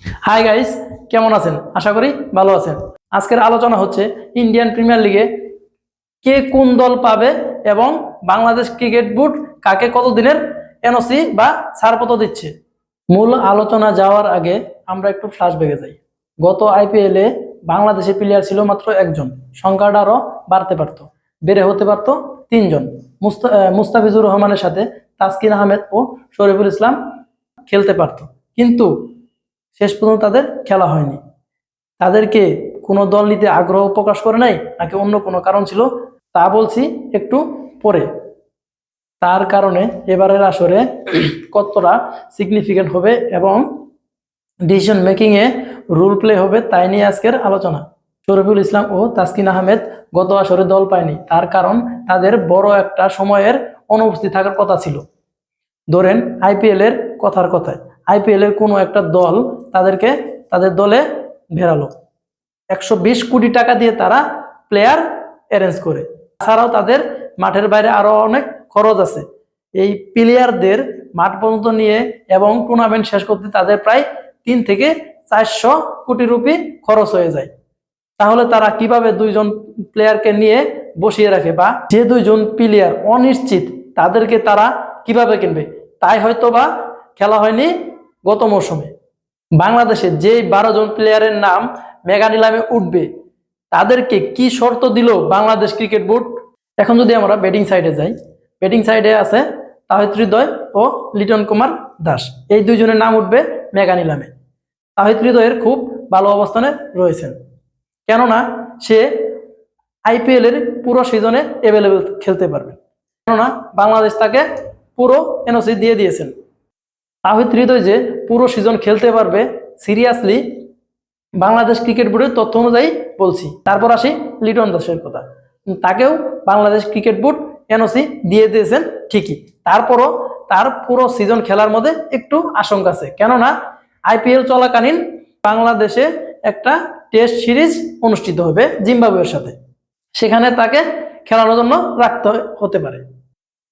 Hi guys, কেমন আছেন? আশা করি ভালো আছেন। আজকের আলোচনা হচ্ছে ইন্ডিয়ান প্রিমিয়ার লিগে কে কোন দল পাবে এবং বাংলাদেশ ক্রিকেট বোর্ড কাকে কতদিনের এনওসি বা ছাড়পত্র দিচ্ছে। মূল আলোচনা যাওয়ার আগে আমরা একটু ফ্ল্যাশব্যাকে যাই। গত আইপিএল এ বাংলাদেশের প্লেয়ার ছিল মাত্র একজন, সংখ্যাটা আরো বাড়তে পারত, বেড়ে হতে পারত তিনজন। মুস্তাফিজুর রহমানের সাথে তাসকিন আহমেদ ও শরীফুল ইসলাম খেলতে পারত, কিন্তু শেষ পর্যন্ত তাদের খেলা হয়নি। তাদেরকে কোনো দল নিতে আগ্রহ প্রকাশ করে নাই, নাকি অন্য কোনো কারণ ছিল, তা বলছি একটু পরে। তার কারণে এবারের আসরে কতটা সিগনিফিকেন্ট হবে এবং ডিসিশন মেকিং এ রুল প্লে হবে, তাই নিয়ে আজকের আলোচনা। শরীফুল ইসলাম ও তাসকিন আহমেদ গত আসরে দল পায়নি, তার কারণ তাদের বড় একটা সময়ের অনুপস্থিত থাকার কথা ছিল। ধরেন আইপিএল এর কথায় আইপিএল এর কোনো একটা দল তাদেরকে তাদের দলে ভেড়ালো, 120 কোটি টাকা দিয়ে তারা প্লেয়ার অ্যারেঞ্জ করে। তাছাড়াও তাদের মাঠের বাইরে আরো অনেক খরচ আছে। এই প্লেয়ারদের মাঠ পর্যন্ত নিয়ে এবং টুর্নামেন্ট শেষ করতে তাদের প্রায় 3 থেকে 400 কোটি রুপি খরচ হয়ে যায়। তাহলে তারা কিভাবে দুইজন প্লেয়ারকে নিয়ে বসিয়ে রাখে, বা যে দুইজন প্লেয়ার অনিশ্চিত তাদেরকে তারা কিভাবে কিনবে? তাই হয়তো বা খেলা হয়নি গত মৌসুমে। বাংলাদেশে যে 12 জন প্লেয়ারের নাম মেগা নিলামে উঠবে, তাদেরকে কি শর্ত দিল বাংলাদেশ ক্রিকেট বোর্ড? এখন যদি আমরা ব্যাটিং সাইডে যাই, ব্যাটিং সাইডে আছে তাহিদ হৃদয় ও লিটন কুমার দাস। এই দুইজনের নাম উঠবে মেগা নিলামে। তাহিদ হৃদয়ের খুব ভালো অবস্থানে রয়েছেন, কেননা সে আইপিএল এর পুরো সিজনে অ্যাভেলেবেল খেলতে পারবে, কেননা বাংলাদেশ তাকে পুরো এনওসি দিয়ে দিয়েছেন। তাহিদ হৃদয় যে পুরো সিজন খেলতে পারবে, সিরিয়াসলি বাংলাদেশ ক্রিকেট বোর্ডের তথ্য অনুযায়ী বলছি। তারপর আসি লিটন দাসের কথা, তাকেও বাংলাদেশ ক্রিকেট বোর্ড এনওসি দিয়ে দিয়েছেন ঠিকই, তারপরও তার পুরো সিজন খেলার মধ্যে একটু আশঙ্কা আছে, কেননা আইপিএল চলাকালীন বাংলাদেশে একটা টেস্ট সিরিজ অনুষ্ঠিত হবে জিম্বাবুয়ের সাথে, সেখানে তাকে খেলানোর জন্য রাখতে হতে পারে।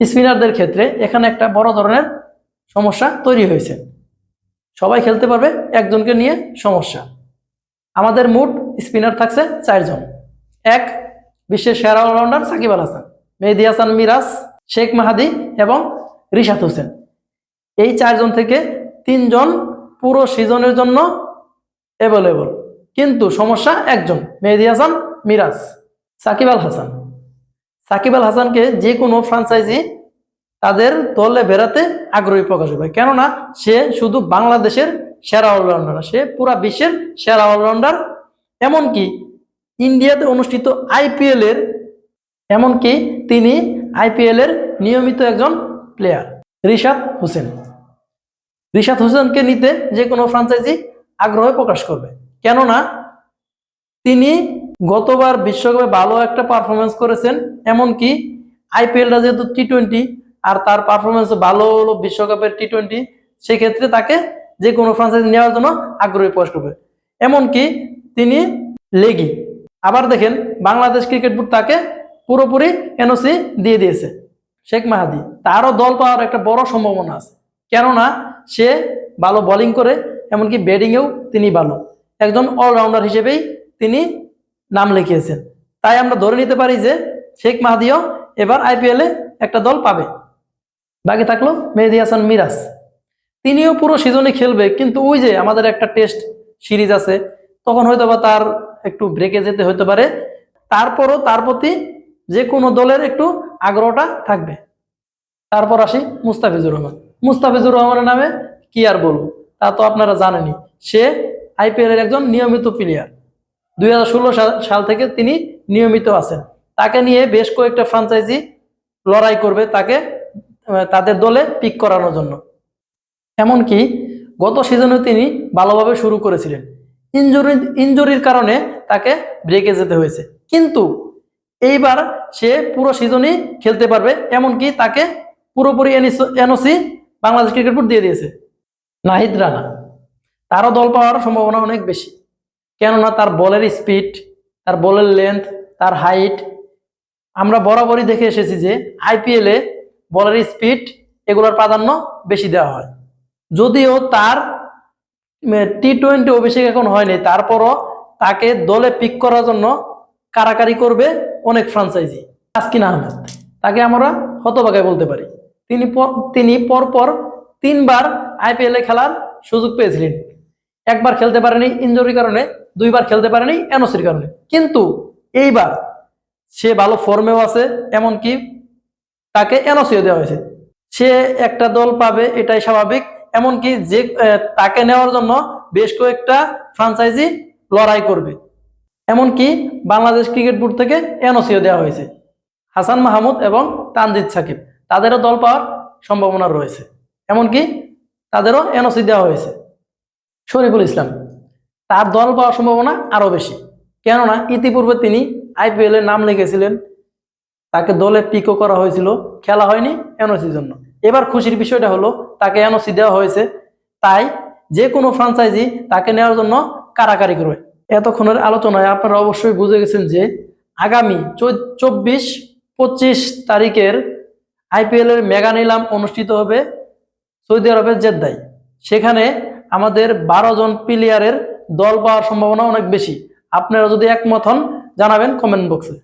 স্পিনারদের ক্ষেত্রে এখানে একটা বড় ধরনের সমস্যা তৈরি হয়েছে, সবাই খেলতে পারবে, একজনকে নিয়ে সমস্যা। আমাদের মোট স্পিনার থাকছে 4 জন। এক, বিশ্বের সেরা অলরাউন্ডার সাকিব আল হাসান, মেহেদী হাসান মিরাজ, শেখ মাহাদি এবং রিশাদ হোসেন। এই 4 জন থেকে 3 জন পুরো সিজনের জন্য অ্যাভেলেবল, কিন্তু সমস্যা একজন, মেহেদী হাসান মিরাজ। সাকিব আল হাসান, সাকিব আল হাসানকে যে কোনো ফ্রাঞ্চাইজি তাদের দলে বেড়াতে আগ্রহী প্রকাশ হবে, কেননা সে শুধু বাংলাদেশের সেরা অলরাউন্ডার, সে পুরা বিশ্বের সেরা অলরাউন্ডার। এমনকি ইন্ডিয়াতে অনুষ্ঠিত আইপিএল এর এমনকি তিনি আইপিএল এর নিয়মিত একজন প্লেয়ার। রিশাদ হোসেন, রিশাদ হোসেনকে নিতে যে কোনো ফ্রাঞ্চাইজি আগ্রহ প্রকাশ করবে, কেননা তিনি গতবার বিশ্বকাপে ভালো একটা পারফরমেন্স করেছেন। এমনকি আইপিএলটা যেহেতু টি-20 আর তার পারফরমেন্স ভালো হলো বিশ্বকাপের টি-20, সেক্ষেত্রে তাকে যে কোনো ফ্রাঞ্চাইজি নেওয়ার জন্য আগ্রহী প্রকাশ করবে। এমনকি তিনি লেগি, আবার দেখেন বাংলাদেশ ক্রিকেট বোর্ড তাকে পুরোপুরি এনওসি দিয়ে দিয়েছে। শেখ মাহাদি, তারও দল পাওয়ার একটা বড় সম্ভাবনা আছে, কেননা সে ভালো বোলিং করে, এমনকি ব্যাটিংয়েও তিনি ভালো, একজন অলরাউন্ডার হিসেবেই তিনি নাম লিখিয়েছেন। তাই আমরা ধরে নিতে পারি যে শেখ মাহাদিও এবার আইপিএলে একটা দল পাবে। বাকি থাকলো মেহেদী হাসান মিরাজ, তিনিও পুরো সিজনে খেলবে, কিন্তু ওই যে আমাদের একটা টেস্ট সিরিজ আছে, তখন হয়তো বা তার একটু ব্রেকে যেতে হতে পারে। তারপরও তার প্রতি যে কোনো দলের একটু আগ্রহটা থাকবে। তারপর আসি মুস্তাফিজুর রহমান। মুস্তাফিজুর রহমানের নামে কি আর বলবো, তা তো আপনারা জানেনই। সে আইপিএল এর একজন নিয়মিত প্লেয়ার, 2016 সাল থেকে তিনি নিয়মিত আছেন। তাকে নিয়ে বেশ কয়েকটা ফ্রাঞ্চাইজি লড়াই করবে তাকে তাদের দলে পিক করানোর জন্য। এমনকি গত সিজনে তিনি ভালোভাবে শুরু করেছিলেন, ইনজুরির কারণে তাকে ব্রেকে যেতে হয়েছে, কিন্তু এইবার সে পুরো সিজনই খেলতে পারবে। এমনকি তাকে পুরোপুরি এনওসি বাংলাদেশ ক্রিকেট বোর্ড দিয়ে দিয়েছে। নাহিদ রানা, তারও দল পাওয়ার সম্ভাবনা অনেক বেশি, কেননা তার বলের স্পিড, তার বলের লেন্থ, তার হাইট। আমরা বরাবরই দেখে এসেছি যে আইপিএলে বলের স্পিড এগুলোর প্রাধান্য বেশি দেওয়া হয়, যদিও তার T20 অভিষেক এখন হয়নি, তারপরও তাকে দলে পিক করার জন্য কারাকারি করবে অনেক ফ্রাঞ্চাইজি। তাসকিন আহমেদ, তাকে আমরা হতভাগায় বলতে পারি। তিনি পরপর 3বার IPL এ খেলার সুযোগ পেয়েছিলেন। একবার খেলতে পারেনি ইনজুরির কারণে, 2বার খেলতে পারেনি এনওসির কারণে, কিন্তু এইবার সে ভালো ফর্মেও আছে, এমনকি তাকে এনওসিও দেওয়া হয়েছে। সে একটা দল পাবে এটাই স্বাভাবিক, এমনকি যে তাকে নেওয়ার জন্য বেশ কয়েকটা ফ্রাঞ্চাইজি লড়াই করবে। এমনকি বাংলাদেশ ক্রিকেট বোর্ড থেকে এনওসিও দেওয়া হয়েছে। হাসান মাহমুদ এবং তানজিদ সাকিব, তাদেরও দল পাওয়ার সম্ভাবনা রয়েছে, এমনকি তাদেরও এনওসি দেওয়া হয়েছে। শরীফুল ইসলাম, তার দল পাওয়ার সম্ভাবনা আরো বেশি, কেননা ইতিপূর্বে তিনি IPL এর নাম লিখেছিলেন, তাকে দলে পিকও করা হয়েছিল, খেলা হয়নি এনওসির জন্য। এবার খুশির বিষয়টা হলো তাকে এনওসি দেওয়া হয়েছে, তাই যে কোনো ফ্রাঞ্চাইজি তাকে নেওয়ার জন্য কারাকারি করবে। এতক্ষণের আলোচনায় আপনারা অবশ্যই বুঝে গেছেন যে আগামী 24-25 তারিখের IPL এর মেগা নিলাম অনুষ্ঠিত হবে সৌদি আরবের জেদ্দায়। সেখানে আমাদের 12 জন প্লেয়ারের দল পাওয়ার সম্ভাবনা অনেক বেশি। আপনারা যদি একমত হন জানাবেন কমেন্ট বক্সে।